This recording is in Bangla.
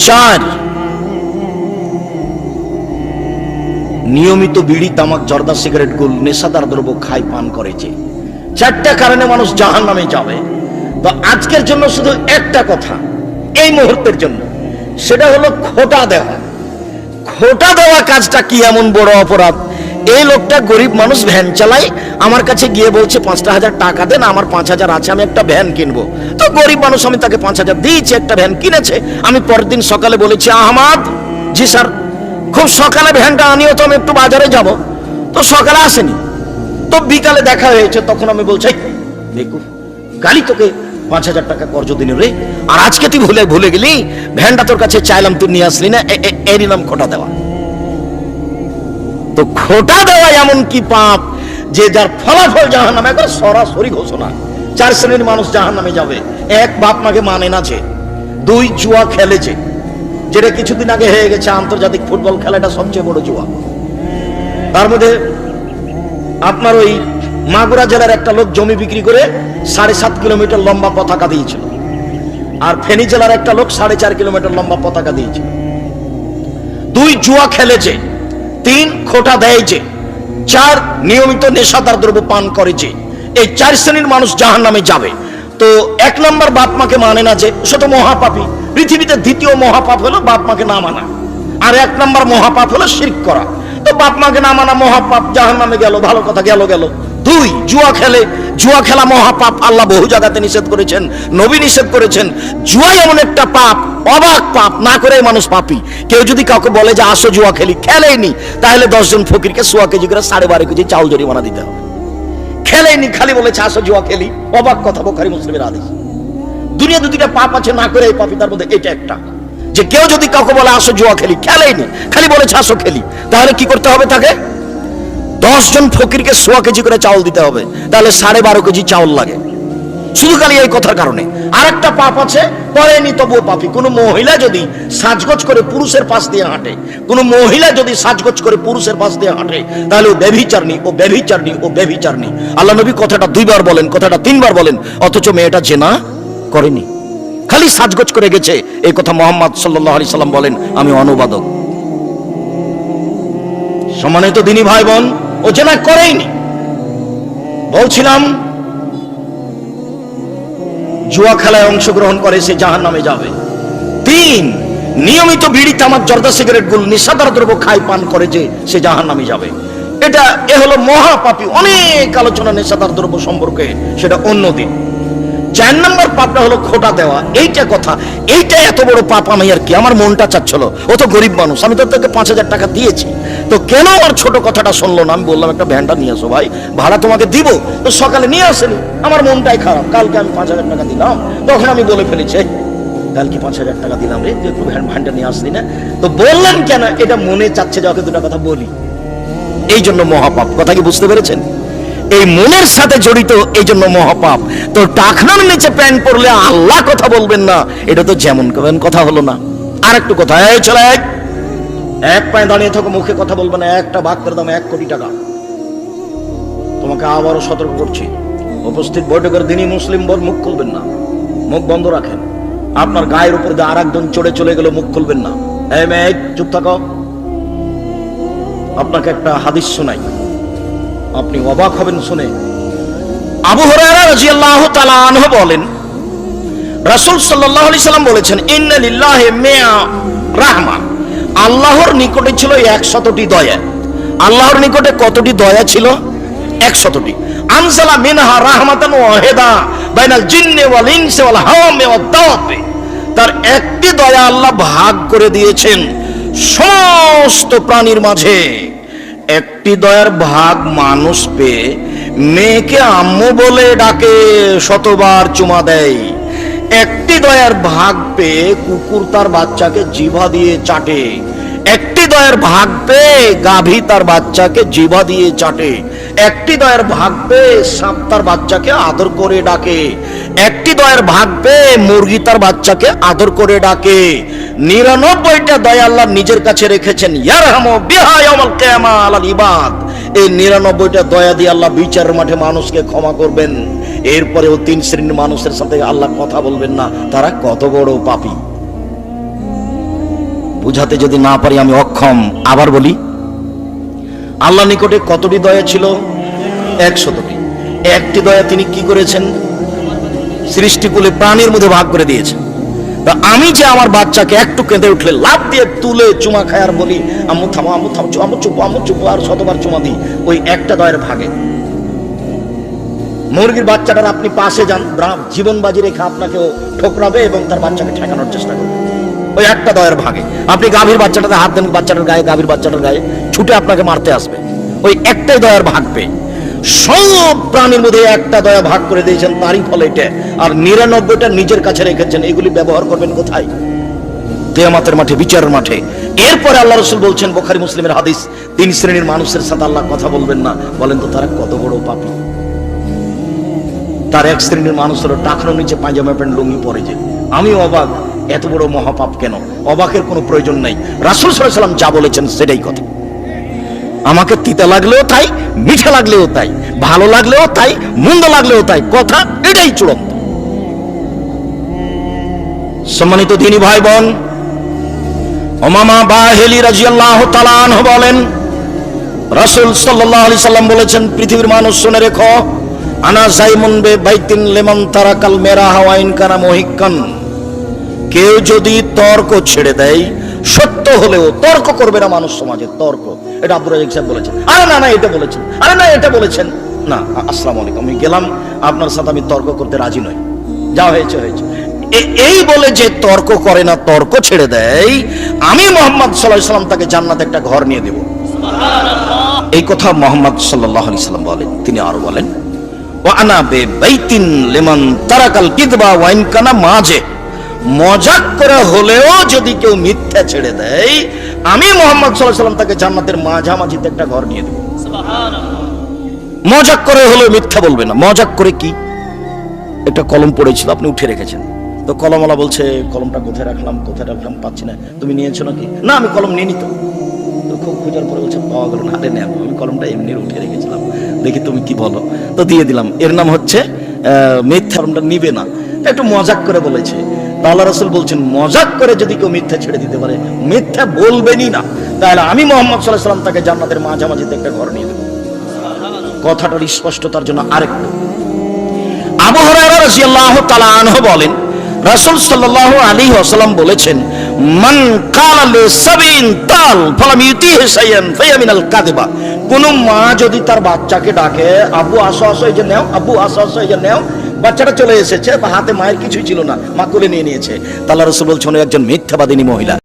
4, নিয়মিত বিড়ি, তামাক, জর্দা, সিগারেট, গুল, নেশাদার দ্রব্য খায়, পান করেছে। 4টা কারণে মানুষ জাহান্নামে যাবে। তো আজকের জন্য শুধু একটা কথা, এই মুহূর্তের জন্য, সেটা হলো খোটা দেওয়া। খোটা দেওয়া কাজটা কি এমন বড় অপরাধ? এই লোকটা গরিব মানুষ, ভ্যান চালায়, আমার কাছে গিয়ে বলছে 5,000 টাকা দেন, আমার 5,000 আছে, আমি একটা ভ্যান কিনবো। তো গরিব মানুষ, আমি তাকে 5,000 দিয়েছি, একটা ভ্যান কিনেছে। আমি পরের দিন সকালে বলেছি, আহমদ, জি স্যার, খুব সকালে ভ্যানটা আনিও তো, আমি একটু বাজারে যাব। তো সকালে আসেনি, তো বিকালে দেখা হয়েছে, তখন আমি বলছি, দেখু গালি, তোকে 5,000 টাকা কর্জ দিন রে, আর আজকে তুই ভুলে গেলি, ভ্যানটা তোর কাছে চাইলাম, তুই নিয়ে আসলি না, এরই নাম খোটা দেওয়া। তো খোটা দেওয়া এমন কি পাপ যে যার ফলাফল জাহান্নামে, একবার সরাসরি ঘোষণা। 4 শ্রেণীর মানুষ জাহান্নামে যাবে। 1, বাপ মাকে মানে না যে। 2, জুয়া খেলেছে, যেটা কিছুদিন আগে হয়ে গেছে আন্তর্জাতিক ফুটবল খেলাটা সবচেয়ে বড় জুয়া। তার মধ্যে আপনার ওই মাগুরা জেলার একটা লোক জমি বিক্রি করে 7.5 কিলোমিটার লম্বা পতাকা দিয়েছিল, আর ফেনী জেলার একটা লোক 4.5 কিলোমিটার লম্বা পতাকা দিয়েছিল। 2, জুয়া খেলেছে। 3, খোটা দেয়ছে। 4, নিয়মিত নেশাদার দ্রব্য পান করেছে। এই 4 শ্রেণীর মানুষ জাহান্নামে যাবে। তো 1 নম্বর বাপ মাকে মানে না যে, সে তো মহাপাপী। পৃথিবীতে দ্বিতীয় মহাপাপ হলো বাপ মাকে না মানা, আর 1 নম্বর মহাপাপ হলো শিরক করা। তো বাপ মাকে না মানা মহাপাপ, জাহান্নামে গেল, ভালো কথা, গেল। 2, জুয়া খেলে, জুয়া খেলা মহাপাপ, আল্লাহ বহু জায়গাতে নিষেধ করেছেন, নবী নিষেধ করেছেন। জুয়া এমন একটা পাপ, অবাক পাপ, না করে মানুষ পাপী। কেউ যদি কাউকে বলে যে আসো জুয়া খেলি, খেলেনি, তাহলে 10 জন ফকিরকে 1.25 কেজি করে 12.5 কেজি চাউল জরিমানা দিতে হবে। খেলেনি, খালি বলেছে আসো জুয়া খেলি, অবাক কথা, বুখারী মুসলিমের হাদিস। দুনিয়া 2টা পাপ আছে, না করে এই পাপী, তার মধ্যে এটা একটা, যে কেউ যদি কাউকে বলে আসো জুয়া খেলি, খেলেনি, খালি বলেছে আসো খেলি, তাহলে কি করতে হবে? তাকে 10 জন ফকিরকে 1.25 কেজি করে চাউল দিতে হবে, তাহলে 12.5 কেজি চাউল লাগে, শুধু খালি এই কথার কারণে। আরেকটা পাপ আছে, করেনি তবুও পাপী। কোন মহিলা যদি সাজগোজ করে পুরুষের পাশ দিয়ে হাঁটে, কোন মহিলা যদি সাজগোজ করে পুরুষের পাশ দিয়ে হাঁটে, তাহলে ও ব্যভিচারণী, ও ব্যভিচারণী, ও ব্যভিচারণী। আল্লাহ নবী কথাটা 2 বার বলেন, কথাটা 3 বার বলেন, অথচ মেয়েটা জেনা করেনি, খালি সাজগোজ করে গেছে। এই কথা মুহাম্মদ সাল্লাল্লাহু আলাইহি সাল্লাম বলেন, আমি অনুবাদক। সম্মানিত দিনী ভাই বোন, ও জেনা করেইনি। বলছিলাম, জুয়া খেলায় অংশগ্রহণ করে সে জাহান্নামে যাবে। 3, নিয়মিত বিড়ি, তামাক, জর্দা, সিগারেট, গুল, নেশাদার দ্রব্য খায়, পান করে যে সে জাহান্নামে যাবে। এ হলো মহাপাপী। অনেক আলোচনা নেশাদার দ্রব্য সম্পর্কে, সেটা অন্যদিন। 4 নম্বর পাপটা হলো খোটা দেওয়া। এইটা কথা, এইটা এত বড় পাপ, আমি আর কি, আমার মনটা চাচ্ছিল, ও তো গরিব মানুষ, আমি তো তাকে 5,000 টাকা দিয়েছি, তো কেন আমার ছোট কথাটা শুনলো না? আমি বললাম একটা ভ্যানটা নিয়ে আসো ভাই, ভাড়া তোমাকে দিব। তো সকালে নিয়ে আসেনি, আমার মনটাই খারাপ। কালকে আমি 5,000 টাকা দিলাম, তখন আমি বলে ফেলেছি, কালকে 5,000 টাকা দিলাম রে, একটু ভ্যানটা নিয়ে আসলি না। তো বললেন কেন? এটা মনে চাচ্ছে যে ওকে 2টা কথা বলি, এই জন্য মহাপাপ। কথা কি বুঝতে পেরেছেন? এই মনের সাথে জড়িত, এই জন্য মহাপাপ। তো টাকনার নিচে প্যান্ট পরলে আল্লাহ কথা বলবেন না, এটা তো যেমন কথা হলো না। আর একটু কথা, এই চলে, এক পায়ে দাঁড়িয়ে থাকো, মুখে কথা বলবে না। একটা বাক্যের দাম 1 কোটি টাকা। তোমাকে আবারও সতর্ক করছি, উপস্থিত বৈঠকের দিনই মুসলিম বর মুখ খুলবেন না, মুখ বন্ধ রাখেন। আপনার গায়ের উপর দিয়ে আর একজন চলে গেল, মুখ খুলবেন না। এই মেয়ে, চুপ থাকো। আপনাকে একটা হাদিস শোনাই, আপনি অবাক হবেন শুনে। আবু হুরায়রা রাদিয়াল্লাহু তাআলা আনহু বলেন, রাসূল সাল্লাল্লাহু আলাইহি সাল্লাম বলেছেন, ইন্না লিল্লাহি মিয়া রাহমা, আল্লাহর নিকটে ছিল 100টি দয়া। আল্লাহর নিকটে কতটি দয়া ছিল? 100টি। আনজালা মিনহা রাহমাতান ওয়াহিদা বাইনাল জিন্নি ওয়াল ইনসি ওয়াল হাওয়ামি ওয়াদ দাওয়াবি, তার একটি দয়া আল্লাহ ভাগ করে দিয়েছেন সমস্ত প্রাণীর মাঝে। একটি দয়ার ভাগ মানুষ পেয়ে মেয়েকে আম্মু বলে ডাকে, শতবার চুমা দেয়। একটি দয়ার ভাগ পেয়ে কুকুর তার বাচ্চাকে জিভা দিয়ে চাটে। একটি দয়ার ভাগ পেয়ে গাভী তার বাচ্চাকে জিভা দিয়ে চাটে। একটি দয়ার ভাগ পেয়ে সাপ তার বাচ্চাকে আদর করে ডাকে। একটি দয়ার ভাগ পেয়ে মুরগি তার বাচ্চাকে আদর করে ডাকে। 99টা দয়া আল্লাহ নিজের কাছে রেখেছেন, ইয়ারহামু বিহা ইয়াউমাল কিয়ামা আলাল ইবাদ। এই 99টা দয়া দিয়ে আল্লাহ বিচারের মাঠে মানুষকে ক্ষমা করবেন। এরপরেও 3 শ্রেণীর মানুষের সাথে আল্লাহ কথা বলবেন না, তারা কত বড় পাপী। বুঝাতে যদি না পারি আমি অক্ষম। আবার বলি, আল্লাহ নিকটে কতটি দয়া ছিল? 100টি। একটি দয়া তিনি কি করেছেন? সৃষ্টিকুলে প্রাণীর মধ্যে ভাগ করে দিয়েছেন। তা আমি যে আমার বাচ্চাকে একটু কেঁদে উঠলে লাফ দিয়ে তুলে চুমা খায় আর বলি আম্মু থামো, আম্মু থামো, আম্মু চুপো, আম্মু চুপো, আর শতবার চুমা দিই, ওই একটা দয়ের ভাগে। মুরগির বাচ্চাটার আপনি পাশে যান, জীবন বাজি রেখে আপনাকেও ঠোকরাবে এবং তার বাচ্চাকে ঠেকানোর চেষ্টা করবে, ওই একটা দয়ের ভাগে। আপনি গাভীর বাচ্চাটাতে হাত দেন বাচ্চাটার গায়ে, গাভীর বাচ্চাটার গায়ে ছুটে আপনাকে মারতে আসবে, ওই একটাই দয়ার ভাগ পেয়ে। সব প্রাণীর মধ্যে একটা দয়া ভাগ করে দিয়েছেন, তারই ফলে এটা। আর 99টা নিজের কাছে রেখেছেন। এগুলি ব্যবহার করবেন কোথায়? কিয়ামতের মাঠে, বিচারের মাঠে। এরপরে আল্লাহ রাসূল বলছেন, বুখারী মুসলিমের হাদিস, 3 শ্রেণীর মানুষের সাথে আল্লাহ কথা বলবেন না। বলেন তো তারা কত বড় পাপী? তার এক শ্রেণীর মানুষ হলো টাকনোর নিচে পায়জামা প্যান্ট লুঙ্গি পরে যে। আমি অবাক, এত বড় মহাপাপ কেন? অবাকের কোনো প্রয়োজন নেই। রাসূল সাল্লাল্লাহু আলাইহি ওয়াসাল্লাম যা বলেছেন সেটাই কথা। আমাকে তিতা লাগলেও তাই, মিঠা লাগলেও তাই, ভালো লাগলেও তাই, মন্দ লাগলেও তাই, কথা এটাই চূড়ান্ত। সম্মানিত দিনী ভাই বোন, উমামা বাহিলি রাদিয়াল্লাহু তাআলা আনহু বলেন, রাসূল সাল্লাল্লাহু আলাইহি সাল্লাম বলেছেন, পৃথিবীর মানুষ শুনে রেখো, আনা যাইমুন বে বাইতিন লিমান তারাকাল মেরাহা ওয়া ইন কানা মুহিক্কান। কেউ যদি তর্ক ছেড়ে দেয়, সত্য হলেও তর্ক করবে না মানুষ সমাজে। তর্ক, এটা আব্দুর রাজ্জাক সাহেব বলেছেন। আরে না না এটা বলেছেন, আরে না এটা বলেছেন না, আসসালামু আলাইকুম, আমি গেলাম, আপনার সাথে আমি তর্ক করতে রাজি নই, যা হয়েছে হয়েছে, এই বলে যে তর্ক করে না, তর্ক ছেড়ে দেয়, আমি মুহাম্মদ সাল্লাল্লাহু আলাইহি সাল্লাম তাকে জান্নাতে একটা ঘর নিয়ে দেব। এই কথা মুহাম্মদ সাল্লাল্লাহু আলাইহি সাল্লাম বলেন। তিনি আরো বলেন, ওয়া আনা বে বাইতিন লিমান তারাকাল কিদবা ওয়া ইন কানা মাঝে। মজাক করে হলেও যদি কেউ মিথ্যা ছেড়ে দেয়, আমি মুহাম্মদ সাল্লাল্লাহু আলাইহি সাল্লাম তাকে জান্নাতের মাঝামাঝিতে একটা ঘর নিয়ে দেব। সুবহানাল্লাহ। মজাক করে হলেও মিথ্যা বলবে না। মজাক করে কি? একটা কলম পড়েছিল, আপনি উঠে রেখেছেন, তো কলমওয়ালা বলছে কলমটা কোথায় রাখলাম পাচ্ছি না, তুমি নিয়েছো নাকি? না আমি কলম নিয়ে নিত। তো খুব খোঁজার পরে বলছে পাওয়া গেল না। আরে না, আমি কলমটা এমনি উঠে রেখেছিলাম, দেখি তুমি কি বলো, তো দিয়ে দিলাম। এর নাম হচ্ছে মিথ্যা। কলমটা নিবে না, একটু মজাক করে বলেছে। আল্লাহ রাসূল বলছেন, মজাক করে যদি কেউ মিথ্যা ছেড়ে দিতে পারে, মিথ্যা বলবেনই না, তাহলে আমি মুহাম্মদ সাল্লাল্লাহু আলাইহি সাল্লাম তাকে জান্নাতের মাঝামাঝিতে একটা ঘর নিয়ে দেব। কথাটার স্পষ্টতার জন্য আরেকটু, আবু হুরায়রা রাদিয়াল্লাহু তাআলা আনহু বলেন, রাসূল সাল্লাল্লাহু আলাইহি ওয়াসাল্লাম বলেছেন, মান কালা লিসাবিন তাল ফালাম ইউতিহি শাইআন ফায়ামিনাল কাযিবা। কোন মা যদি তার বাচ্চাকে ডাকে, আব্বু আসো আসো এই যে নাও, আব্বু আসো আসো এই যে নাও, বাচ্চাটা চলে এসেছে, হাতে মায়ের কিছুই ছিল না, মা কোলে নিয়ে নিয়েছে, তাহলে রাসূল বলছেন একজন মিথ্যাবাদিনী মহিলা।